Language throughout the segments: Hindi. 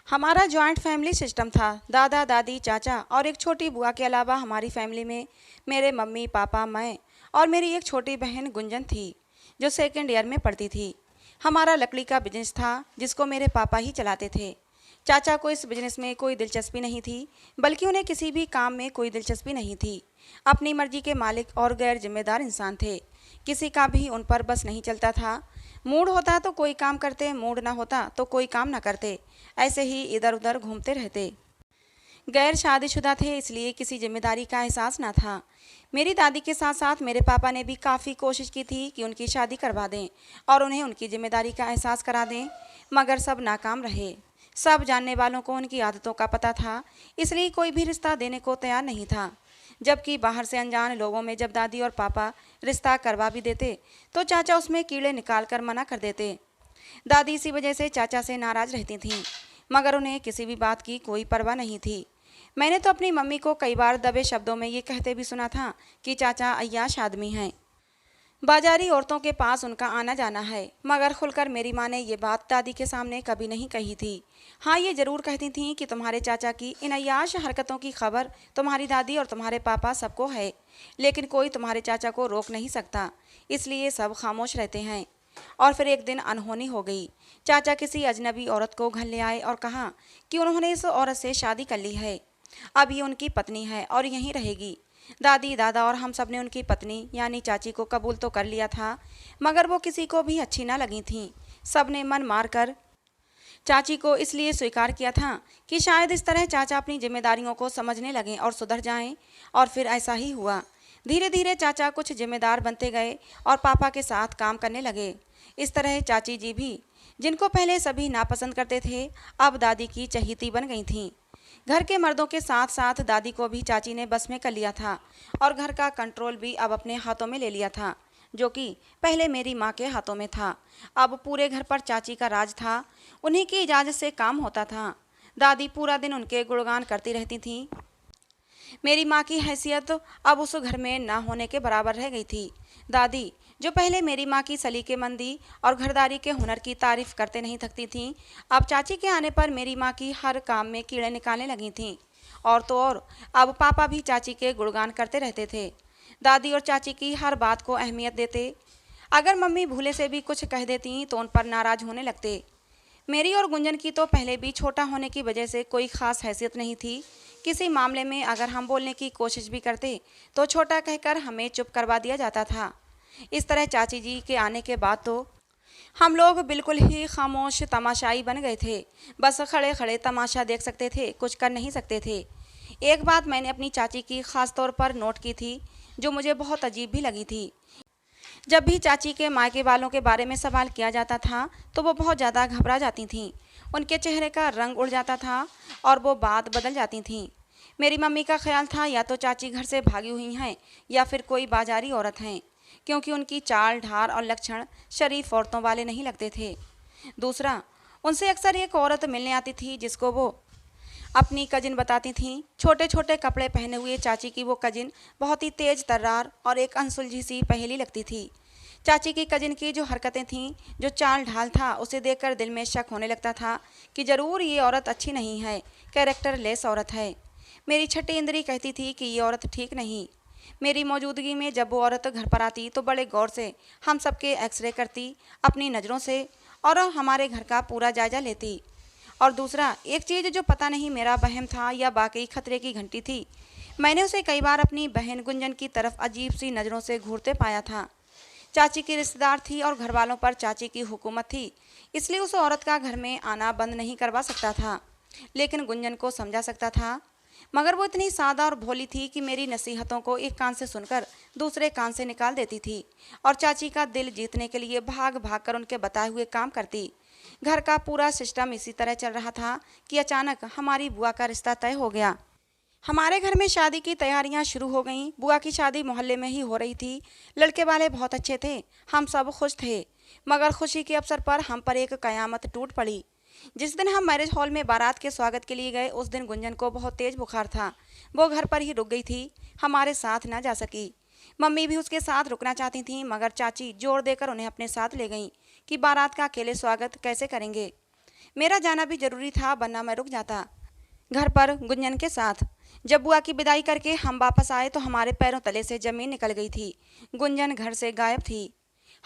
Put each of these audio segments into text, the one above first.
हमारा जॉइंट फैमिली सिस्टम था। दादा दादी चाचा और एक छोटी बुआ के अलावा हमारी फैमिली में मेरे मम्मी पापा, मैं और मेरी एक छोटी बहन गुंजन थी जो सेकेंड ईयर में पढ़ती थी। हमारा लकड़ी का बिजनेस था जिसको मेरे पापा ही चलाते थे। चाचा को इस बिजनेस में कोई दिलचस्पी नहीं थी, बल्कि उन्हें किसी भी काम में कोई दिलचस्पी नहीं थी। अपनी मर्जी के मालिक और गैर जिम्मेदार इंसान थे। किसी का भी उन पर बस नहीं चलता था। मूड होता तो कोई काम करते, मूड ना होता तो कोई काम ना करते। ऐसे ही इधर उधर घूमते रहते। गैर शादीशुदा थे, इसलिए किसी जिम्मेदारी का एहसास ना था। मेरी दादी के साथ साथ मेरे पापा ने भी काफ़ी कोशिश की थी कि उनकी शादी करवा दें और उन्हें उनकी जिम्मेदारी का एहसास करा दें, मगर सब नाकाम रहे। सब जानने वालों को उनकी आदतों का पता था, इसलिए कोई भी रिश्ता देने को तैयार नहीं था। जबकि बाहर से अनजान लोगों में जब दादी और पापा रिश्ता करवा भी देते तो चाचा उसमें कीड़े निकाल कर मना कर देते। दादी इसी वजह से चाचा से नाराज रहती थीं, मगर उन्हें किसी भी बात की कोई परवाह नहीं थी। मैंने तो अपनी मम्मी को कई बार दबे शब्दों में ये कहते भी सुना था कि चाचा अय्याश आदमी हैं, बाजारी औरतों के पास उनका आना जाना है, मगर खुलकर मेरी माँ ने ये बात दादी के सामने कभी नहीं कही थी। हाँ, ये ज़रूर कहती थीं कि तुम्हारे चाचा की इन अय्याश हरकतों की खबर तुम्हारी दादी और तुम्हारे पापा सबको है, लेकिन कोई तुम्हारे चाचा को रोक नहीं सकता, इसलिए सब खामोश रहते हैं। और फिर एक दिन अनहोनी हो गई। चाचा किसी अजनबी औरत को घर ले आए और कहा कि उन्होंने इस औरत से शादी कर ली है, अब ये उनकी पत्नी है और यहीं रहेगी। दादी दादा और हम सब ने उनकी पत्नी यानी चाची को कबूल तो कर लिया था, मगर वो किसी को भी अच्छी ना लगी थी। सब ने मन मार कर चाची को इसलिए स्वीकार किया था कि शायद इस तरह चाचा अपनी जिम्मेदारियों को समझने लगें और सुधर जाएं, और फिर ऐसा ही हुआ। धीरे धीरे चाचा कुछ जिम्मेदार बनते गए और पापा के साथ काम करने लगे। इस तरह चाची जी भी, जिनको पहले सभी नापसंद करते थे, अब दादी की चहेती बन गई थीं। घर के मर्दों के साथ साथ दादी को भी चाची ने बस में कर लिया था और घर का कंट्रोल भी अब अपने हाथों में ले लिया था, जो कि पहले मेरी माँ के हाथों में था। अब पूरे घर पर चाची का राज था, उन्हीं की इजाज़त से काम होता था। दादी पूरा दिन उनके गुणगान करती रहती थीं। मेरी माँ की हैसियत अब उस घर में ना होने के बराबर रह गई थी। दादी, जो पहले मेरी माँ की सलीकेमंदी और घरदारी के हुनर की तारीफ करते नहीं थकती थीं, अब चाची के आने पर मेरी माँ की हर काम में कीड़े निकालने लगी थीं। और तो और, अब पापा भी चाची के गुणगान करते रहते थे। दादी और चाची की हर बात को अहमियत देते। अगर मम्मी भूले से भी कुछ कह देती तो उन पर नाराज होने लगते। मेरी और गुंजन की तो पहले भी छोटा होने की वजह से कोई खास हैसियत नहीं थी। किसी मामले में अगर हम बोलने की कोशिश भी करते तो छोटा कहकर हमें चुप करवा दिया जाता था। इस तरह चाची जी के आने के बाद तो हम लोग बिल्कुल ही खामोश तमाशाई बन गए थे। बस खड़े खड़े तमाशा देख सकते थे, कुछ कर नहीं सकते थे। एक बात मैंने अपनी चाची की ख़ास तौर पर नोट की थी, जो मुझे बहुत अजीब भी लगी थी। जब भी चाची के मायके वालों के बारे में सवाल किया जाता था तो वो बहुत ज़्यादा घबरा जाती थीं। उनके चेहरे का रंग उड़ जाता था और वो बात बदल जाती थीं। मेरी मम्मी का ख्याल था या तो चाची घर से भागी हुई हैं या फिर कोई बाजारी औरत हैं, क्योंकि उनकी चाल ढाल और लक्षण शरीफ औरतों वाले नहीं लगते थे। दूसरा, उनसे अक्सर एक औरत मिलने आती थी जिसको वो अपनी कजिन बताती थीं। छोटे छोटे कपड़े पहने हुए चाची की वो कजिन बहुत ही तेज तर्रार और एक अनसुलझी सी पहेली लगती थी। चाची की कजिन की जो हरकतें थीं, जो चाल ढाल था, उसे देखकर दिल में शक होने लगता था कि ज़रूर ये औरत अच्छी नहीं है, कैरेक्टर लेस औरत है। मेरी छठी इंद्री कहती थी कि ये औरत ठीक नहीं। मेरी मौजूदगी में जब वो औरत घर पर आती तो बड़े गौर से हम सबके एक्सरे करती अपनी नज़रों से और हमारे घर का पूरा जायजा लेती। और दूसरा, एक चीज़ जो पता नहीं मेरा वहम था या वाकई खतरे की घंटी थी, मैंने उसे कई बार अपनी बहन गुंजन की तरफ अजीब सी नज़रों से घूरते पाया था। चाची की रिश्तेदार थी और घर वालों पर चाची की हुकूमत थी, इसलिए उस औरत का घर में आना बंद नहीं करवा सकता था, लेकिन गुंजन को समझा सकता था। मगर वो इतनी सादा और भोली थी कि मेरी नसीहतों को एक कान से सुनकर दूसरे कान से निकाल देती थी और चाची का दिल जीतने के लिए भाग भाग कर उनके बताए हुए काम करती। घर का पूरा सिस्टम इसी तरह चल रहा था कि अचानक हमारी बुआ का रिश्ता तय हो गया। हमारे घर में शादी की तैयारियां शुरू हो गईं। बुआ की शादी मोहल्ले में ही हो रही थी। लड़के वाले बहुत अच्छे थे, हम सब खुश थे, मगर खुशी के अवसर पर हम पर एक कयामत टूट पड़ी। जिस दिन हम मैरिज हॉल में बारात के स्वागत के लिए गए, उस दिन गुंजन को बहुत तेज बुखार था। वो घर पर ही रुक गई थी, हमारे साथ ना जा सकी। मम्मी भी उसके साथ रुकना चाहती थीं, मगर चाची जोर देकर उन्हें अपने साथ ले गईं कि बारात का अकेले स्वागत कैसे करेंगे। मेरा जाना भी जरूरी था, वरना मैं रुक जाता घर पर गुंजन के साथ। जब बुआ की विदाई करके हम वापस आए तो हमारे पैरों तले से जमीन निकल गई थी। गुंजन घर से गायब थी।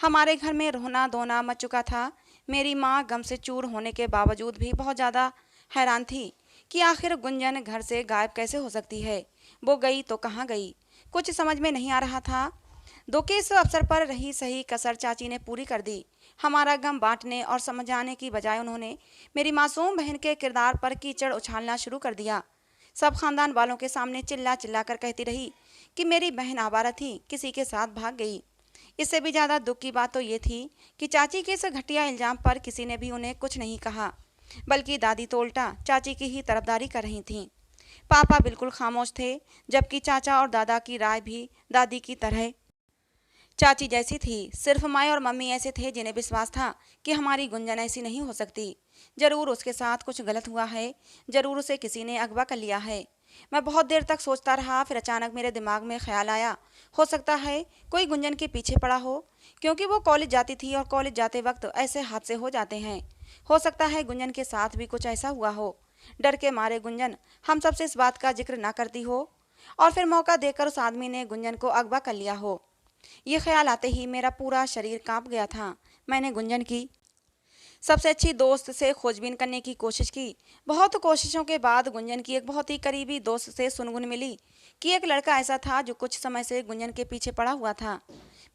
हमारे घर में रोना धोना मच चुका था। मेरी माँ गम से चूर होने के बावजूद भी बहुत ज़्यादा हैरान थी कि आखिर गुंजन घर से गायब कैसे हो सकती है। वो गई तो कहाँ गई, कुछ समझ में नहीं आ रहा था। दो के इस अवसर पर रही सही कसर चाची ने पूरी कर दी। हमारा गम बांटने और समझाने की बजाय उन्होंने मेरी मासूम बहन के किरदार पर कीचड़ उछालना शुरू कर दिया। सब खानदान वालों के सामने चिल्ला चिल्ला कर कहती रही कि मेरी बहन आवारा थी, किसी के साथ भाग गई। इससे भी ज़्यादा दुख की बात तो ये थी कि चाची के इस घटिया इल्जाम पर किसी ने भी उन्हें कुछ नहीं कहा, बल्कि दादी तो उल्टा चाची की ही तरफदारी कर रही थीं। पापा बिल्कुल खामोश थे, जबकि चाचा और दादा की राय भी दादी की तरह चाची जैसी थी। सिर्फ माँ और मम्मी ऐसे थे जिन्हें विश्वास था कि हमारी गुंजन ऐसी नहीं हो सकती। जरूर उसके साथ कुछ गलत हुआ है, जरूर उसे किसी ने अगवा कर लिया है। मैं बहुत देर तक सोचता रहा, फिर अचानक मेरे दिमाग में ख्याल आया, हो सकता है कोई गुंजन के पीछे पड़ा हो, क्योंकि वो कॉलेज जाती थी और कॉलेज जाते वक्त ऐसे हादसे हो जाते हैं। हो सकता है गुंजन के साथ भी कुछ ऐसा हुआ हो। डर के मारे गुंजन हम सबसे इस बात का जिक्र ना करती हो और फिर मौका देकर उस आदमी ने गुंजन को अगवा कर लिया हो। ये ख्याल आते ही मेरा पूरा शरीर कांप गया था। मैंने गुंजन की सबसे अच्छी दोस्त से खोजबीन करने की कोशिश की। बहुत कोशिशों के बाद गुंजन की एक बहुत ही करीबी दोस्त से सुनगुन मिली कि एक लड़का ऐसा था जो कुछ समय से गुंजन के पीछे पड़ा हुआ था।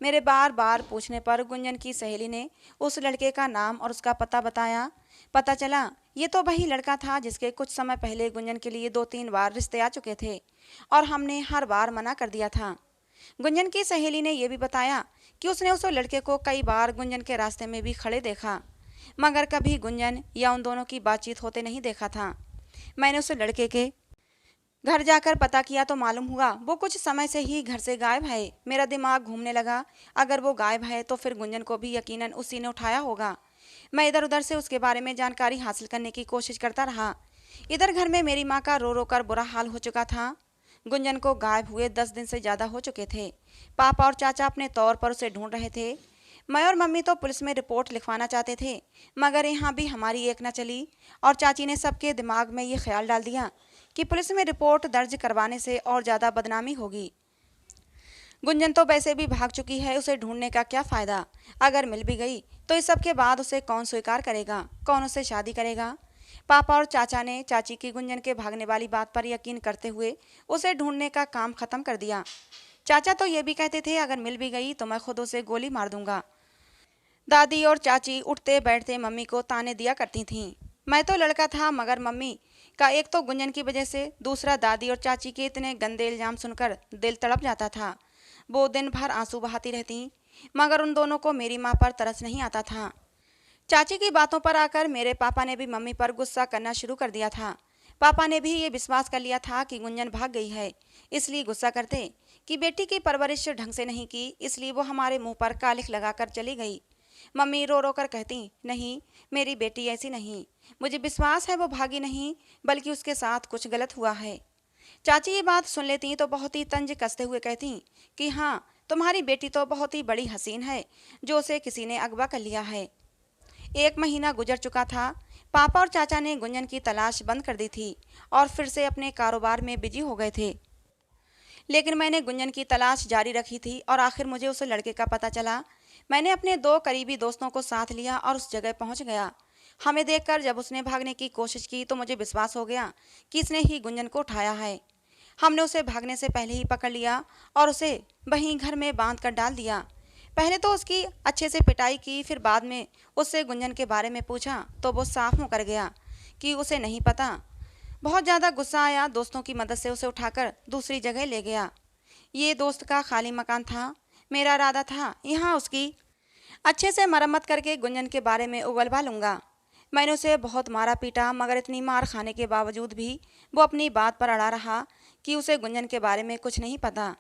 मेरे बार बार पूछने पर गुंजन की सहेली ने उस लड़के का नाम और उसका पता बताया। पता चला ये तो वही लड़का था जिसके कुछ समय पहले गुंजन के लिए 2-3 बार रिश्ते आ चुके थे और हमने हर बार मना कर दिया था। गुंजन की सहेली ने यह भी बताया कि उसने उस लड़के को कई बार गुंजन के रास्ते में भी खड़े देखा, मगर कभी गुंजन या उन दोनों की बातचीत होते नहीं देखा था। मैंने उस लड़के के घर जाकर पता किया तो मालूम हुआ वो कुछ समय से ही घर से गायब है। मेरा दिमाग घूमने लगा, अगर वो गायब है तो फिर गुंजन को भी यकीनन उसी ने उठाया होगा। मैं इधर उधर से उसके बारे में जानकारी हासिल करने की कोशिश करता रहा। इधर घर में मेरी माँ का रो रो कर बुरा हाल हो चुका था। गुंजन को गायब हुए 10 दिन से ज़्यादा हो चुके थे। पापा और चाचा अपने तौर पर उसे ढूंढ रहे थे। मैं और मम्मी तो पुलिस में रिपोर्ट लिखवाना चाहते थे, मगर यहाँ भी हमारी एक न चली और चाची ने सबके दिमाग में ये ख्याल डाल दिया कि पुलिस में रिपोर्ट दर्ज करवाने से और ज़्यादा बदनामी होगी। गुंजन तो वैसे भी भाग चुकी है, उसे ढूंढने का क्या फ़ायदा। अगर मिल भी गई तो इस सब के बाद उसे कौन स्वीकार करेगा, कौन उससे शादी करेगा। पापा और चाचा ने चाची की गुंजन के भागने वाली बात पर यकीन करते हुए उसे ढूंढने का काम खत्म कर दिया। चाचा तो ये भी कहते थे अगर मिल भी गई तो मैं खुद उसे गोली मार दूंगा। दादी और चाची उठते बैठते मम्मी को ताने दिया करती थीं। मैं तो लड़का था, मगर मम्मी का एक तो गुंजन की वजह से, दूसरा दादी और चाची के इतने गंदे इल्जाम सुनकर दिल तड़प जाता था। वो दिन भर आंसू बहाती रहती, मगर उन दोनों को मेरी माँ पर तरस नहीं आता था। चाची की बातों पर आकर मेरे पापा ने भी मम्मी पर गुस्सा करना शुरू कर दिया था। पापा ने भी ये विश्वास कर लिया था कि गुंजन भाग गई है, इसलिए गुस्सा करते कि बेटी की परवरिश ढंग से नहीं की, इसलिए वो हमारे मुंह पर कालिख लगाकर चली गई। मम्मी रो रो कर कहती, नहीं मेरी बेटी ऐसी नहीं, मुझे विश्वास है वो भागी नहीं, बल्कि उसके साथ कुछ गलत हुआ है। चाची ये बात सुन लेती तो बहुत ही तंज कसते हुए कहती कि हाँ, तुम्हारी बेटी तो बहुत ही बड़ी हसीन है जो उसे किसी ने अगवा कर लिया है। 1 महीना गुजर चुका था। पापा और चाचा ने गुंजन की तलाश बंद कर दी थी और फिर से अपने कारोबार में बिजी हो गए थे, लेकिन मैंने गुंजन की तलाश जारी रखी थी और आखिर मुझे उस लड़के का पता चला। मैंने अपने 2 करीबी दोस्तों को साथ लिया और उस जगह पहुंच गया। हमें देखकर जब उसने भागने की कोशिश की तो मुझे विश्वास हो गया कि इसने ही गुंजन को उठाया है। हमने उसे भागने से पहले ही पकड़ लिया और उसे वहीं घर में बांध कर डाल दिया। पहले तो उसकी अच्छे से पिटाई की, फिर बाद में उससे गुंजन के बारे में पूछा तो वो साफ मुँह कर गया कि उसे नहीं पता। बहुत ज़्यादा गुस्सा आया, दोस्तों की मदद से उसे उठाकर दूसरी जगह ले गया। ये दोस्त का खाली मकान था। मेरा इरादा था यहाँ उसकी अच्छे से मरम्मत करके गुंजन के बारे में उगलवा लूँगा। मैंने उसे बहुत मारा पीटा, मगर इतनी मार खाने के बावजूद भी वो अपनी बात पर अड़ा रहा कि उसे गुंजन के बारे में कुछ नहीं पता।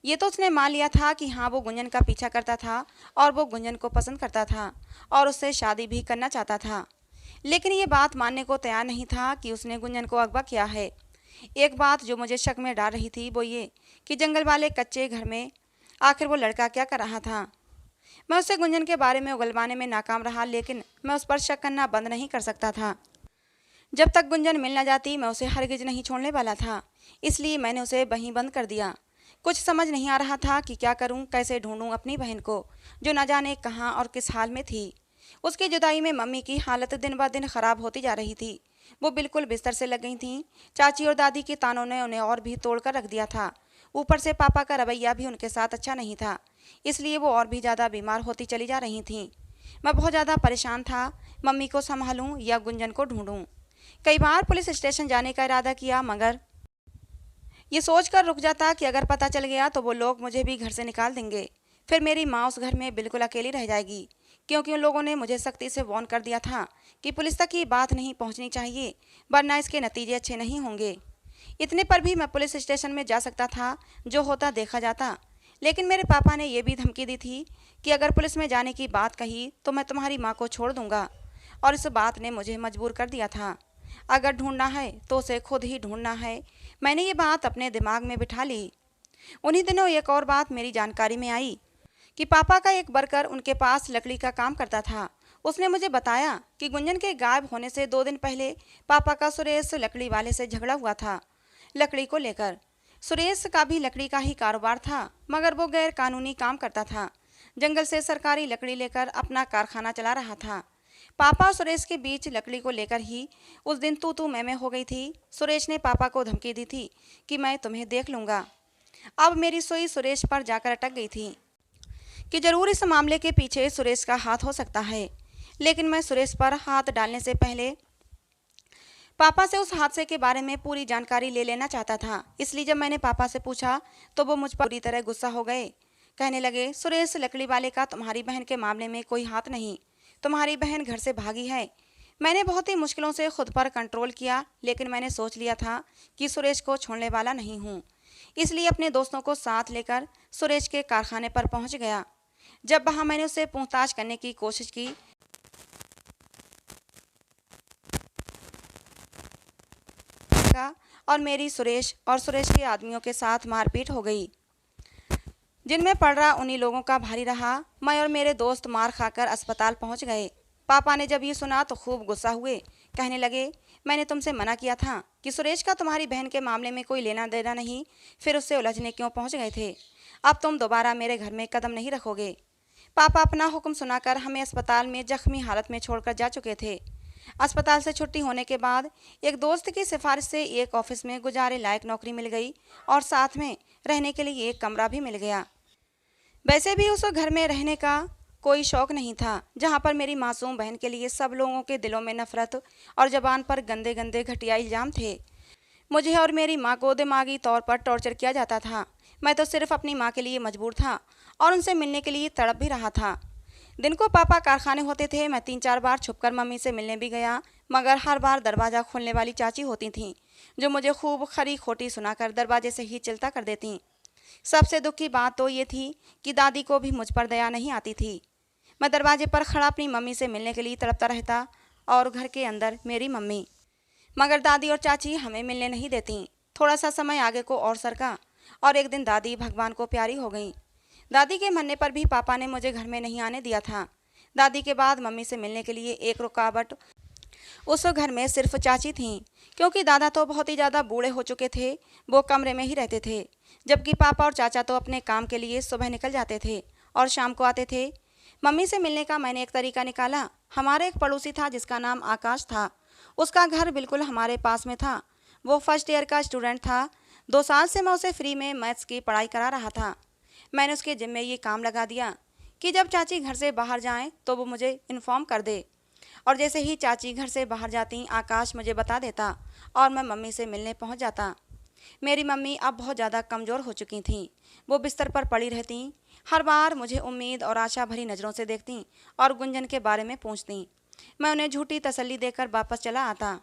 ये तो उसने मान लिया था कि हाँ, वो गुंजन का पीछा करता था और वो गुंजन को पसंद करता था और उससे शादी भी करना चाहता था, लेकिन ये बात मानने को तैयार नहीं था कि उसने गुंजन को अगवा किया है। एक बात जो मुझे शक में डाल रही थी वो ये कि जंगल वाले कच्चे घर में आखिर वो लड़का क्या कर रहा था। मैं उससे गुंजन के बारे में उगलवाने में नाकाम रहा, लेकिन मैं उस पर शक करना बंद नहीं कर सकता था। जब तक गुंजन मिल न जाती मैं उसे हरगिज नहीं छोड़ने वाला था, इसलिए मैंने उसे वहीं बंद कर दिया। कुछ समझ नहीं आ रहा था कि क्या करूं, कैसे ढूंढूं अपनी बहन को, जो न जाने कहाँ और किस हाल में थी। उसकी जुदाई में मम्मी की हालत दिन ब दिन खराब होती जा रही थी। वो बिल्कुल बिस्तर से लग गई थीं। चाची और दादी के तानों ने उन्हें और भी तोड़ कर रख दिया था। ऊपर से पापा का रवैया भी उनके साथ अच्छा नहीं था, इसलिए वो और भी ज़्यादा बीमार होती चली जा रही थीं। मैं बहुत ज़्यादा परेशान था, मम्मी को संभालूं या गुंजन को ढूंढूं। कई बार पुलिस स्टेशन जाने का इरादा किया, मगर ये सोचकर रुक जाता कि अगर पता चल गया तो वो लोग मुझे भी घर से निकाल देंगे। फिर मेरी माँ उस घर में बिल्कुल अकेली रह जाएगी, क्योंकि उन लोगों ने मुझे सख्ती से वार्न कर दिया था कि पुलिस तक ये बात नहीं पहुंचनी चाहिए, वरना इसके नतीजे अच्छे नहीं होंगे। इतने पर भी मैं पुलिस स्टेशन में जा सकता था, जो होता देखा जाता। लेकिन मेरे पापा ने यह भी धमकी दी थी कि अगर पुलिस में जाने की बात कही तो मैं तुम्हारी माँ को छोड़ दूंगा, और इस बात ने मुझे मजबूर कर दिया था। अगर ढूंढना है तो उसे खुद ही ढूंढना है। मैंने ये बात अपने दिमाग में बिठा ली। उन्हीं दिनों एक और बात मेरी जानकारी में आई कि पापा का एक वर्कर उनके पास लकड़ी का काम करता था। उसने मुझे बताया कि गुंजन के गायब होने से 2 दिन पहले पापा का सुरेश लकड़ी वाले से झगड़ा हुआ था, लकड़ी को लेकर। सुरेश का भी लकड़ी का ही कारोबार था, मगर वो गैर कानूनी काम करता था। जंगल से सरकारी लकड़ी लेकर अपना कारखाना चला रहा था। पापा और सुरेश के बीच लकड़ी को लेकर ही उस दिन तू मैं हो गई थी। सुरेश ने पापा को धमकी दी थी कि मैं तुम्हें देख लूँगा। अब मेरी सुई सुरेश पर जाकर अटक गई थी कि जरूर इस मामले के पीछे सुरेश का हाथ हो सकता है। लेकिन मैं सुरेश पर हाथ डालने से पहले पापा से उस हादसे के बारे में पूरी जानकारी ले लेना चाहता था। इसलिए जब मैंने पापा से पूछा तो वो मुझ पर पूरी तरह गुस्सा हो गए। कहने लगे, सुरेश लकड़ी वाले का तुम्हारी बहन के मामले में कोई हाथ नहीं, तुम्हारी बहन घर से भागी है। मैंने बहुत ही मुश्किलों से खुद पर कंट्रोल किया, लेकिन मैंने सोच लिया था कि सुरेश को छोड़ने वाला नहीं हूँ। इसलिए अपने दोस्तों को साथ लेकर सुरेश के कारखाने पर पहुँच गया। जब वहाँ मैंने उसे पूछताछ करने की कोशिश की और मेरी सुरेश और सुरेश के आदमियों के साथ मारपीट हो गई, जिनमें पलड़ा उन्हीं लोगों का भारी रहा। मैं और मेरे दोस्त मार खाकर अस्पताल पहुंच गए। पापा ने जब ये सुना तो खूब गुस्सा हुए। कहने लगे, मैंने तुमसे मना किया था कि सुरेश का तुम्हारी बहन के मामले में कोई लेना देना नहीं, फिर उससे उलझने क्यों पहुंच गए थे? अब तुम दोबारा मेरे घर में कदम नहीं रखोगे। पापा अपना हुक्म सुनाकर हमें अस्पताल में जख्मी हालत में छोड़कर जा चुके थे। अस्पताल से छुट्टी होने के बाद एक दोस्त की सिफारिश से एक ऑफिस में गुजारे लायक नौकरी मिल गई, और साथ में रहने के लिए एक कमरा भी मिल गया। वैसे भी उस घर में रहने का कोई शौक नहीं था, जहां पर मेरी मासूम बहन के लिए सब लोगों के दिलों में नफरत और जबान पर गंदे गंदे घटिया इल्जाम थे। मुझे और मेरी माँ को दिमागी तौर पर टॉर्चर किया जाता था। मैं तो सिर्फ अपनी माँ के लिए मजबूर था और उनसे मिलने के लिए तड़प भी रहा था। दिन को पापा कारखाने होते थे, मैं 3-4 बार छुपकर मम्मी से मिलने भी गया, मगर हर बार दरवाज़ा खोलने वाली चाची होती थीं, जो मुझे खूब खरी खोटी सुनाकर दरवाजे से ही चलता कर देती। सबसे दुख की बात तो ये थी कि दादी को भी मुझ पर दया नहीं आती थी। मैं दरवाजे पर खड़ा अपनी मम्मी से मिलने के लिए तड़पता रहता, और घर के अंदर मेरी मम्मी, मगर दादी और चाची हमें मिलने नहीं देती। थोड़ा सा समय आगे को और सरका, और एक दिन दादी भगवान को प्यारी हो गई। दादी के मरने पर भी पापा ने मुझे घर में नहीं आने दिया था। दादी के बाद मम्मी से मिलने के लिए एक रुकावट उस घर में सिर्फ चाची थीं, क्योंकि दादा तो बहुत ही ज़्यादा बूढ़े हो चुके थे, वो कमरे में ही रहते थे। जबकि पापा और चाचा तो अपने काम के लिए सुबह निकल जाते थे और शाम को आते थे। मम्मी से मिलने का मैंने एक तरीका निकाला। हमारे एक पड़ोसी था जिसका नाम आकाश था। उसका घर बिल्कुल हमारे पास में था। वो फर्स्ट ईयर का स्टूडेंट था। 2 साल से मैं उसे फ्री में मैथ्स की पढ़ाई करा रहा था। मैंने उसके जिम्मे ये काम लगा दिया कि जब चाची घर से बाहर जाएं तो वो मुझे इन्फॉर्म कर दे, और जैसे ही चाची घर से बाहर जाती आकाश मुझे बता देता और मैं मम्मी से मिलने पहुंच जाता। मेरी मम्मी अब बहुत ज़्यादा कमज़ोर हो चुकी थीं। वो बिस्तर पर पड़ी रहती, हर बार मुझे उम्मीद और आशा भरी नज़रों से देखती और गुंजन के बारे में पूछती। मैं उन्हें झूठी तसल्ली देकर वापस चला आता।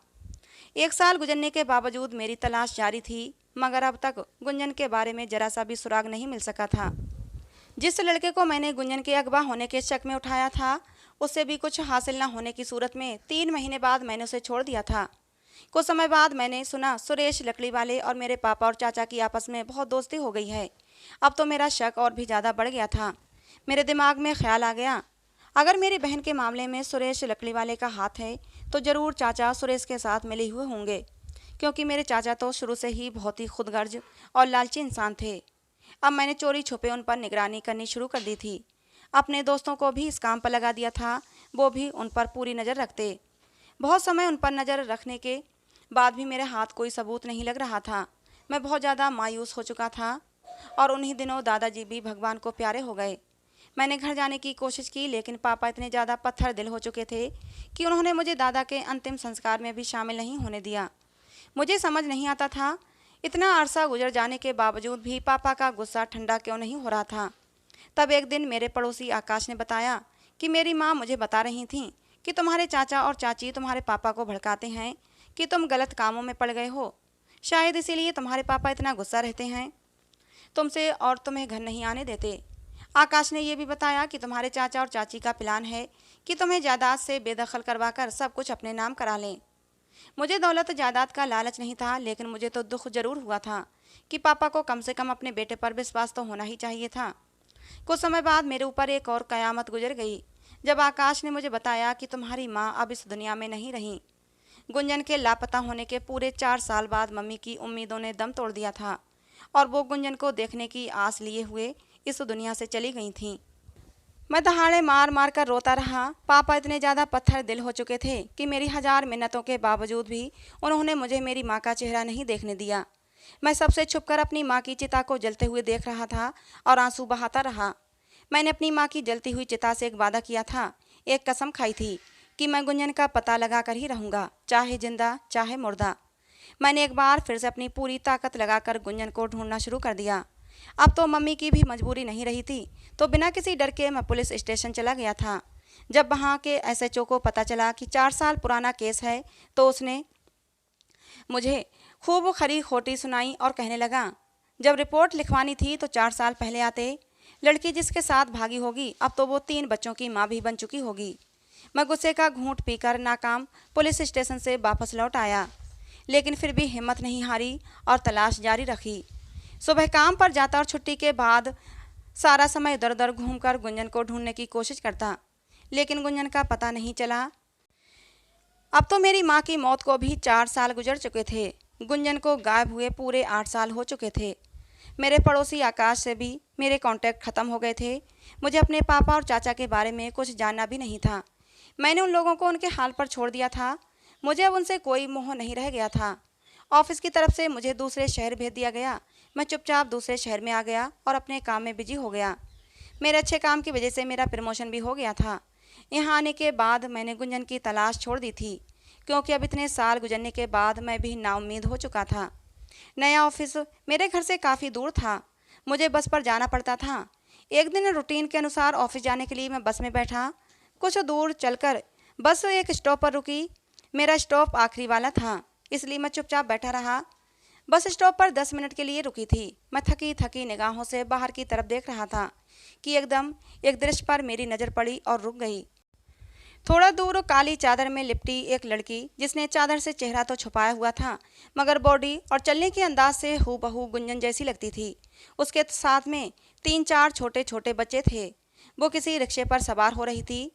1 साल गुजरने के बावजूद मेरी तलाश जारी थी, मगर अब तक गुंजन के बारे में जरा सा भी सुराग नहीं मिल सका था। जिस लड़के को मैंने गुंजन के अगवा होने के शक में उठाया था, उससे भी कुछ हासिल न होने की सूरत में 3 महीने बाद मैंने उसे छोड़ दिया था। कुछ समय बाद मैंने सुना सुरेश लकड़ी वाले और मेरे पापा और चाचा की आपस में बहुत दोस्ती हो गई है। अब तो मेरा शक और भी ज़्यादा बढ़ गया था। मेरे दिमाग में ख्याल आ गया, अगर मेरी बहन के मामले में सुरेश लकड़ी वाले का हाथ है तो ज़रूर चाचा सुरेश के साथ मिले हुए होंगे, क्योंकि मेरे चाचा तो शुरू से ही बहुत ही खुदगर्ज और लालची इंसान थे। अब मैंने चोरी छुपे उन पर निगरानी करनी शुरू कर दी थी। अपने दोस्तों को भी इस काम पर लगा दिया था, वो भी उन पर पूरी नज़र रखते। बहुत समय उन पर नज़र रखने के बाद भी मेरे हाथ कोई सबूत नहीं लग रहा था। मैं बहुत ज़्यादा मायूस हो चुका था और उन्हीं दिनों दादाजी भी भगवान को प्यारे हो गए। मैंने घर जाने की कोशिश की, लेकिन पापा इतने ज़्यादा पत्थर दिल हो चुके थे कि उन्होंने मुझे दादा के अंतिम संस्कार में भी शामिल नहीं होने दिया। मुझे समझ नहीं आता था, इतना अरसा गुजर जाने के बावजूद भी पापा का गुस्सा ठंडा क्यों नहीं हो रहा था। तब एक दिन मेरे पड़ोसी आकाश ने बताया कि मेरी माँ मुझे बता रही थी कि तुम्हारे चाचा और चाची तुम्हारे पापा को भड़काते हैं कि तुम गलत कामों में पड़ गए हो। शायद इसीलिए तुम्हारे पापा इतना गुस्सा रहते हैं तुमसे और तुम्हें घर नहीं आने देते। आकाश ने यह भी बताया कि तुम्हारे चाचा और चाची का प्लान है कि तुम्हें जायदाद से बेदखल करवाकर सब कुछ अपने नाम करा लें। मुझे दौलत जायदाद का लालच नहीं था, लेकिन मुझे तो दुख जरूर हुआ था कि पापा को कम से कम अपने बेटे पर विश्वास तो होना ही चाहिए था। कुछ समय बाद मेरे ऊपर एक और कयामत गुजर गई, जब आकाश ने मुझे बताया कि तुम्हारी माँ अब इस दुनिया में नहीं रही। गुंजन के लापता होने के पूरे 4 साल बाद मम्मी की उम्मीदों ने दम तोड़ दिया था और वो गुंजन को देखने की आस लिए हुए इस दुनिया से चली गई थीं। मैं दहाड़े मार मार कर रोता रहा। पापा इतने ज़्यादा पत्थर दिल हो चुके थे कि मेरी 1000 मिन्नतों के बावजूद भी उन्होंने मुझे मेरी माँ का चेहरा नहीं देखने दिया। मैं सबसे छुपकर अपनी माँ की चिता को जलते हुए देख रहा था और आंसू बहाता रहा। मैंने अपनी माँ की जलती हुई चिता से एक वादा किया था, एक कसम खाई थी कि मैं गुंजन का पता लगा कर ही रहूँगा, चाहे जिंदा चाहे मुर्दा। मैंने एक बार फिर से अपनी पूरी ताकत लगाकर गुंजन को ढूंढना शुरू कर दिया। अब तो मम्मी की भी मजबूरी नहीं रही थी, तो बिना किसी डर के मैं पुलिस स्टेशन चला गया था। जब वहाँ के एसएचओ को पता चला कि 4 साल पुराना केस है, तो उसने मुझे खूब खरी खोटी सुनाई और कहने लगा, जब रिपोर्ट लिखवानी थी तो 4 साल पहले आते। लड़की जिसके साथ भागी होगी अब तो वो 3 बच्चों की माँ भी बन चुकी होगी। मैं गुस्से का घूंट पीकर नाकाम पुलिस स्टेशन से वापस लौट आया, लेकिन फिर भी हिम्मत नहीं हारी और तलाश जारी रखी। सुबह काम पर जाता और छुट्टी के बाद सारा समय इधर उधर घूमकर गुंजन को ढूंढने की कोशिश करता, लेकिन गुंजन का पता नहीं चला। अब तो मेरी माँ की मौत को भी 4 साल गुजर चुके थे। गुंजन को गायब हुए पूरे 8 साल हो चुके थे। मेरे पड़ोसी आकाश से भी मेरे कांटेक्ट ख़त्म हो गए थे। मुझे अपने पापा और चाचा के बारे में कुछ जानना भी नहीं था। मैंने उन लोगों को उनके हाल पर छोड़ दिया था। मुझे अब उनसे कोई मोह नहीं रह गया था। ऑफिस की तरफ से मुझे दूसरे शहर भेज दिया गया। मैं चुपचाप दूसरे शहर में आ गया और अपने काम में बिजी हो गया। मेरे अच्छे काम की वजह से मेरा प्रमोशन भी हो गया था। यहाँ आने के बाद मैंने गुंजन की तलाश छोड़ दी थी, क्योंकि अब इतने साल गुजरने के बाद मैं भी नाउम्मीद हो चुका था। नया ऑफिस मेरे घर से काफ़ी दूर था, मुझे बस पर जाना पड़ता था। एक दिन रूटीन के अनुसार ऑफिस जाने के लिए मैं बस में बैठा। कुछ दूर चलकर बस एक स्टॉप पर रुकी। मेरा स्टॉप आखिरी वाला था, इसलिए मैं चुपचाप बैठा रहा। बस स्टॉप पर 10 मिनट के लिए रुकी थी। मैं थकी थकी निगाहों से बाहर की तरफ देख रहा था कि एकदम एक दृश्य पर मेरी नज़र पड़ी और रुक गई। थोड़ा दूर काली चादर में लिपटी एक लड़की, जिसने चादर से चेहरा तो छुपाया हुआ था, मगर बॉडी और चलने के अंदाज से हूबहू गुंजन जैसी लगती थी। उसके साथ में 3-4 छोटे छोटे बच्चे थे। वो किसी रिक्शे पर सवार हो रही थी।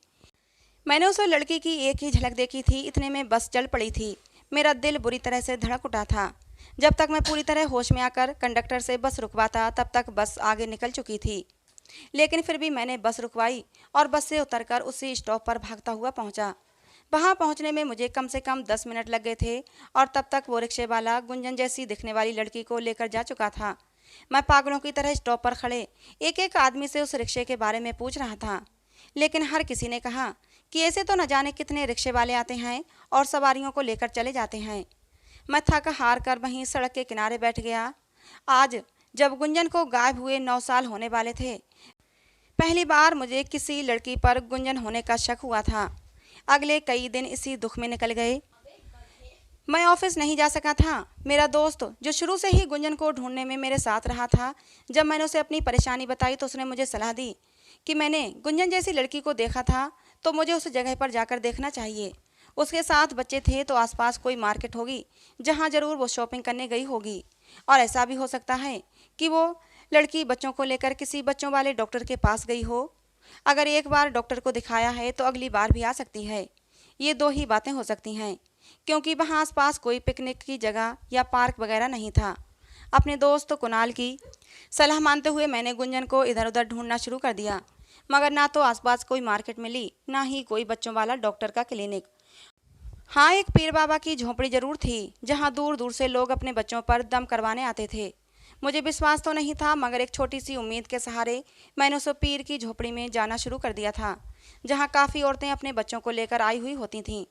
मैंने उस लड़की की एक ही झलक देखी थी, इतने में बस चल पड़ी थी। मेरा दिल बुरी तरह से धड़क उठा था। जब तक मैं पूरी तरह होश में आकर कंडक्टर से बस रुकवाता, तब तक बस आगे निकल चुकी थी। लेकिन फिर भी मैंने बस रुकवाई और बस से उतरकर उसी स्टॉप पर भागता हुआ पहुंचा। वहां पहुंचने में मुझे कम से कम 10 मिनट लग गए थे और तब तक वो रिक्शे वाला गुंजन जैसी दिखने वाली लड़की को लेकर जा चुका था। मैं पागलों की तरह स्टॉप पर खड़े एक एक आदमी से उस रिक्शे के बारे में पूछ रहा था, लेकिन हर किसी ने कहा कि ऐसे तो न जाने कितने रिक्शे वाले आते हैं और सवारियों को लेकर चले जाते हैं। मैं थक हार कर वहीं सड़क के किनारे बैठ गया। आज जब गुंजन को गायब हुए 9 साल होने वाले थे, पहली बार मुझे किसी लड़की पर गुंजन होने का शक हुआ था। अगले कई दिन इसी दुख में निकल गए। मैं ऑफिस नहीं जा सका था। मेरा दोस्त, जो शुरू से ही गुंजन को ढूंढने में मेरे साथ रहा था, जब मैंने उसे अपनी परेशानी बताई तो उसने मुझे सलाह दी कि मैंने गुंजन जैसी लड़की को देखा था, तो मुझे उस जगह पर जाकर देखना चाहिए। उसके साथ बच्चे थे, तो आसपास कोई मार्केट होगी जहां ज़रूर वो शॉपिंग करने गई होगी। और ऐसा भी हो सकता है कि वो लड़की बच्चों को लेकर किसी बच्चों वाले डॉक्टर के पास गई हो। अगर एक बार डॉक्टर को दिखाया है तो अगली बार भी आ सकती है। ये दो ही बातें हो सकती हैं, क्योंकि वहाँ आसपास कोई पिकनिक की जगह या पार्क वगैरह नहीं था। अपने दोस्त कुणाल की सलाह मानते हुए मैंने गुंजन को इधर उधर ढूंढना शुरू कर दिया, मगर ना तो आसपास कोई मार्केट मिली, ना ही कोई बच्चों वाला डॉक्टर का क्लिनिक। हाँ, एक पीर बाबा की झोपड़ी जरूर थी, जहाँ दूर दूर से लोग अपने बच्चों पर दम करवाने आते थे। मुझे विश्वास तो नहीं था, मगर एक छोटी सी उम्मीद के सहारे मैंने उस पीर की झोपड़ी में जाना शुरू कर दिया था, जहाँ काफ़ी औरतें अपने बच्चों को लेकर आई हुई होती थीं।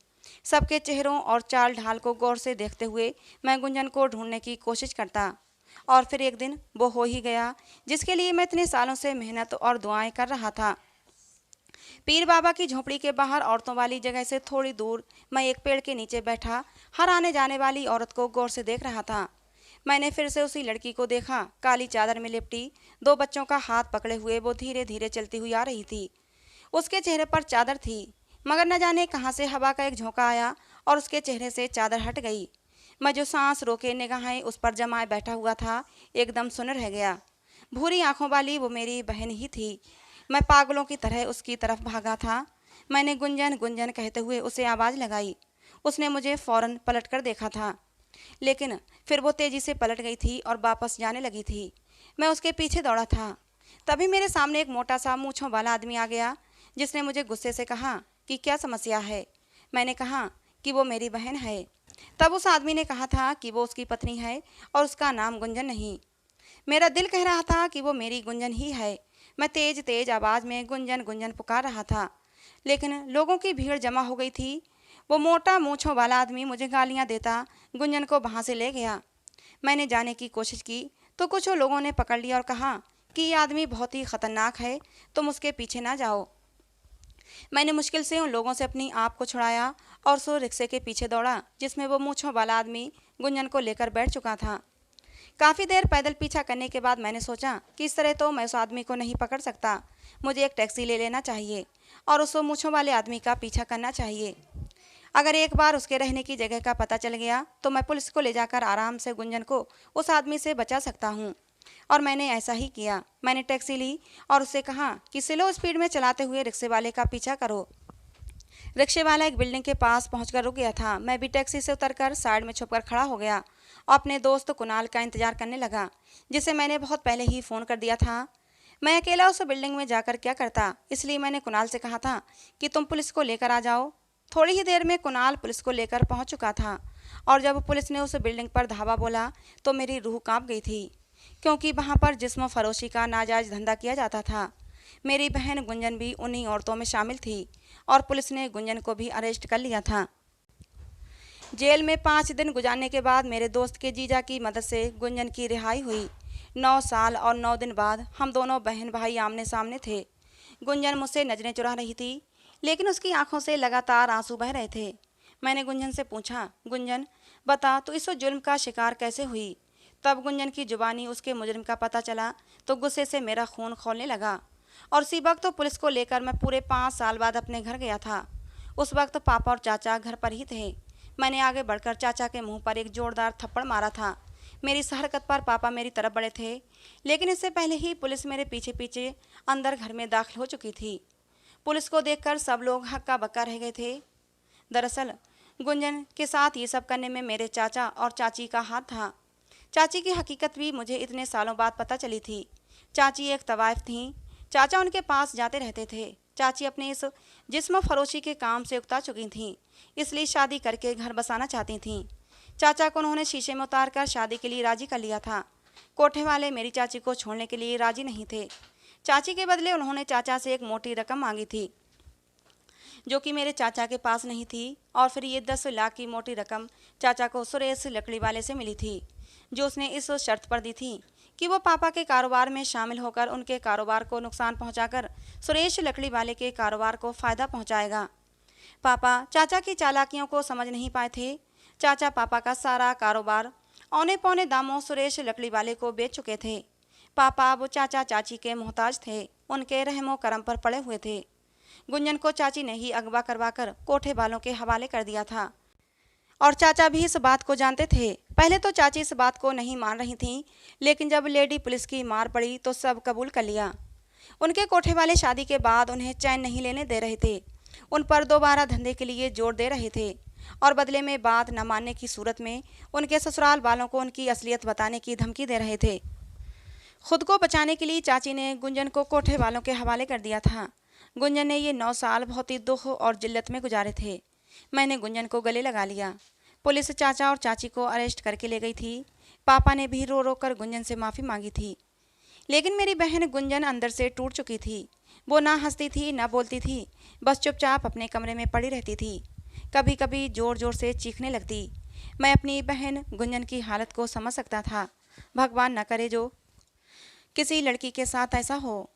सबके चेहरों और चाल ढाल को गौर से देखते हुए मैं गुंजन को ढूंढने की कोशिश करता, और फिर एक दिन वो हो ही गया जिसके लिए मैं इतने सालों से मेहनत और दुआएं कर रहा था। पीर बाबा की झोपड़ी के बाहर औरतों वाली जगह से थोड़ी दूर मैं एक पेड़ के नीचे बैठा हर आने जाने वाली औरत को गौर से देख रहा था। मैंने फिर से उसी लड़की को देखा, काली चादर में लिपटी, दो बच्चों का हाथ पकड़े हुए वो धीरे धीरे चलती हुई आ रही थी। उसके चेहरे पर चादर थी, मगर न जाने कहाँ से हवा का एक झोंका आया और उसके चेहरे से चादर हट गई। मैं जो सांस रोके निगाहें उस पर जमाए बैठा हुआ था, एकदम सुन रह गया। भूरी आंखों वाली वो मेरी बहन ही थी। मैं पागलों की तरह उसकी तरफ भागा था। मैंने गुंजन गुंजन कहते हुए उसे आवाज़ लगाई। उसने मुझे फौरन पलट कर देखा था, लेकिन फिर वो तेजी से पलट गई थी और वापस जाने लगी थी। मैं उसके पीछे दौड़ा था। तभी मेरे सामने एक मोटा सा मूंछों वाला आदमी आ गया, जिसने मुझे गुस्से से कहा कि क्या समस्या है। मैंने कहा कि वो मेरी बहन है। तब उस आदमी ने कहा था कि वो उसकी पत्नी है और उसका नाम गुंजन नहीं। मेरा दिल कह रहा था कि वो मेरी गुंजन ही है। मैं तेज तेज आवाज़ में गुंजन गुंजन पुकार रहा था, लेकिन लोगों की भीड़ जमा हो गई थी। वो मोटा मूंछों वाला आदमी मुझे गालियां देता गुंजन को वहाँ से ले गया। मैंने जाने की कोशिश की तो कुछ लोगों ने पकड़ लिया और कहा कि ये आदमी बहुत ही खतरनाक है, तुम उसके पीछे ना जाओ। मैंने मुश्किल से उन लोगों से अपनी आप को छुड़ाया और सो रिक्शे के पीछे दौड़ा, जिसमें वो मूंछों वाला आदमी गुंजन को लेकर बैठ चुका था। काफ़ी देर पैदल पीछा करने के बाद मैंने सोचा कि इस तरह तो मैं उस आदमी को नहीं पकड़ सकता। मुझे एक टैक्सी ले लेना चाहिए और उस मूंछों वाले आदमी का पीछा करना चाहिए। अगर एक बार उसके रहने की जगह का पता चल गया तो मैं पुलिस को ले जाकर आराम से गुंजन को उस आदमी से बचा सकता हूँ। और मैंने ऐसा ही किया। मैंने टैक्सी ली और उससे कहा कि स्लो स्पीड में चलाते हुए रिक्शे वाले का पीछा करो। रिक्शे वाला एक बिल्डिंग के पास पहुंचकर रुक गया था। मैं भी टैक्सी से उतरकर साइड में छुपकर खड़ा हो गया और अपने दोस्त कुणाल का इंतजार करने लगा, जिसे मैंने बहुत पहले ही फ़ोन कर दिया था। मैं अकेला उस बिल्डिंग में जाकर क्या करता, इसलिए मैंने कुणाल से कहा था कि तुम पुलिस को लेकर आ जाओ। थोड़ी ही देर में कुणाल पुलिस को लेकर पहुंच चुका था, और जब पुलिस ने उस बिल्डिंग पर धावा बोला तो मेरी रूह कांप गई थी, क्योंकि वहां पर जिस्म फरोशी का नाजायज़ धंधा किया जाता था। मेरी बहन गुंजन भी उन्हीं औरतों में शामिल थी और पुलिस ने गुंजन को भी अरेस्ट कर लिया था। जेल में 5 दिन गुजारने के बाद मेरे दोस्त के जीजा की मदद से गुंजन की रिहाई हुई। 9 साल और 9 दिन बाद हम दोनों बहन भाई आमने सामने थे। गुंजन मुझसे नजरें चुरा रही थी, लेकिन उसकी आंखों से लगातार आंसू बह रहे थे। मैंने गुंजन से पूछा, गुंजन बता तू इस जुल्म का शिकार कैसे हुई। तब गुंजन की जुबानी उसके मुजरिम का पता चला तो गुस्से से मेरा खून खौलने लगा। और उसी वक्त तो पुलिस को लेकर मैं पूरे 5 साल बाद अपने घर गया था। उस वक्त पापा और चाचा घर पर ही थे। मैंने आगे बढ़कर चाचा के मुंह पर एक जोरदार थप्पड़ मारा था। मेरी इस हरकत पर पापा मेरी तरफ बढ़े थे, लेकिन इससे पहले ही पुलिस मेरे पीछे पीछे अंदर घर में दाखिल हो चुकी थी। पुलिस को देखकर सब लोग हक्का बक्का रह गए थे। दरअसल गुंजन के साथ ये सब करने में मेरे चाचा और चाची का हाथ था। चाची की हकीकत भी मुझे इतने सालों बाद पता चली थी। चाची एक तवाइफ थीं। चाचा उनके पास जाते रहते थे। चाची अपने इस जिस्म फरोशी के काम से उकता चुकी थीं, इसलिए शादी करके घर बसाना चाहती थीं। चाचा को उन्होंने शीशे में उतार कर शादी के लिए राजी कर लिया था। कोठे वाले मेरी चाची को छोड़ने के लिए राजी नहीं थे। चाची के बदले उन्होंने चाचा से एक मोटी रकम मांगी थी, जो कि मेरे चाचा के पास नहीं थी। और फिर ये 10 लाख की मोटी रकम चाचा को सुरेश लकड़ी वाले से मिली थी, जो उसने इस शर्त पर दी थी कि वो पापा के कारोबार में शामिल होकर उनके कारोबार को नुकसान पहुंचाकर सुरेश लकड़ी वाले के कारोबार को फ़ायदा पहुंचाएगा। पापा चाचा की चालाकियों को समझ नहीं पाए थे। चाचा पापा का सारा कारोबार औने पौने दामों सुरेश लकड़ी वाले को बेच चुके थे। पापा वो चाचा चाची के मोहताज थे, उनके रहमो करम पर पड़े हुए थे। गुंजन को चाची ने ही अगवा करवाकर कोठे वालों के हवाले कर दिया था, और चाचा भी इस बात को जानते थे। पहले तो चाची इस बात को नहीं मान रही थीं, लेकिन जब लेडी पुलिस की मार पड़ी तो सब कबूल कर लिया। उनके कोठे वाले शादी के बाद उन्हें चैन नहीं लेने दे रहे थे। उन पर दोबारा धंधे के लिए जोर दे रहे थे और बदले में बात न मानने की सूरत में उनके ससुराल वालों को उनकी असलियत बताने की धमकी दे रहे थे। खुद को बचाने के लिए चाची ने गुंजन को कोठे वालों के हवाले कर दिया था। गुंजन ने ये 9 साल बहुत ही दुख और जिल्लत में गुजारे थे। मैंने गुंजन को गले लगा लिया। पुलिस चाचा और चाची को अरेस्ट करके ले गई थी। पापा ने भी रो रो कर गुंजन से माफ़ी मांगी थी। लेकिन मेरी बहन गुंजन अंदर से टूट चुकी थी। वो ना हंसती थी ना बोलती थी, बस चुपचाप अपने कमरे में पड़ी रहती थी। कभी कभी ज़ोर ज़ोर से चीखने लगती। मैं अपनी बहन गुंजन की हालत को समझ सकता था। भगवान न करे जो किसी लड़की के साथ ऐसा हो।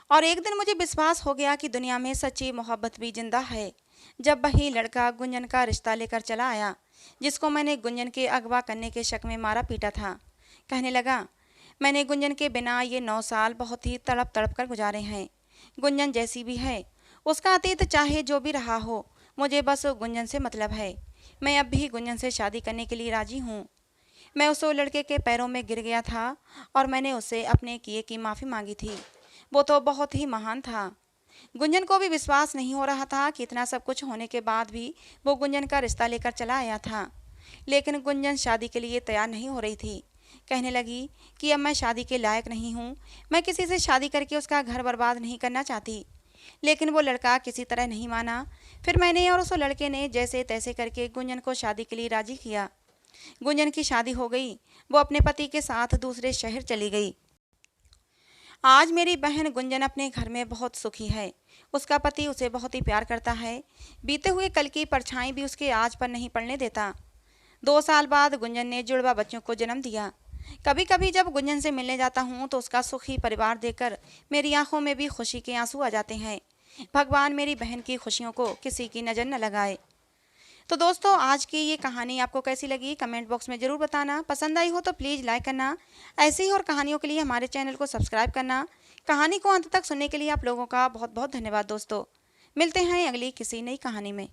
और एक दिन मुझे विश्वास हो गया कि दुनिया में सच्ची मोहब्बत भी जिंदा है, जब वही लड़का गुंजन का रिश्ता लेकर चला आया, जिसको मैंने गुंजन के अगवा करने के शक में मारा पीटा था। कहने लगा, मैंने गुंजन के बिना ये 9 साल बहुत ही तड़प तड़प कर गुजारे हैं। गुंजन जैसी भी है, उसका अतीत चाहे जो भी रहा हो, मुझे बस गुंजन से मतलब है। मैं अब भी गुंजन से शादी करने के लिए राजी हूँ। मैं उस लड़के के पैरों में गिर गया था और मैंने उससे अपने किए की माफ़ी मांगी थी। वो तो बहुत ही महान था। गुंजन को भी विश्वास नहीं हो रहा था कि इतना सब कुछ होने के बाद भी वो गुंजन का रिश्ता लेकर चला आया था। लेकिन गुंजन शादी के लिए तैयार नहीं हो रही थी। कहने लगी कि अब मैं शादी के लायक नहीं हूँ। मैं किसी से शादी करके उसका घर बर्बाद नहीं करना चाहती। लेकिन वो लड़का किसी तरह नहीं माना। फिर मैंने और उस लड़के ने जैसे तैसे करके गुंजन को शादी के लिए राजी किया। गुंजन की शादी हो गई। वो अपने पति के साथ दूसरे शहर चली गई। आज मेरी बहन गुंजन अपने घर में बहुत सुखी है। उसका पति उसे बहुत ही प्यार करता है। बीते हुए कल की परछाई भी उसके आज पर नहीं पड़ने देता। 2 साल बाद गुंजन ने जुड़वा बच्चों को जन्म दिया। कभी कभी जब गुंजन से मिलने जाता हूँ तो उसका सुखी परिवार देखकर मेरी आंखों में भी खुशी के आंसू आ जाते हैं। भगवान मेरी बहन की खुशियों को किसी की नज़र न लगाए। तो दोस्तों, आज की ये कहानी आपको कैसी लगी कमेंट बॉक्स में ज़रूर बताना। पसंद आई हो तो प्लीज़ लाइक करना। ऐसी ही और कहानियों के लिए हमारे चैनल को सब्सक्राइब करना। कहानी को अंत तक सुनने के लिए आप लोगों का बहुत बहुत धन्यवाद दोस्तों। मिलते हैं अगली किसी नई कहानी में।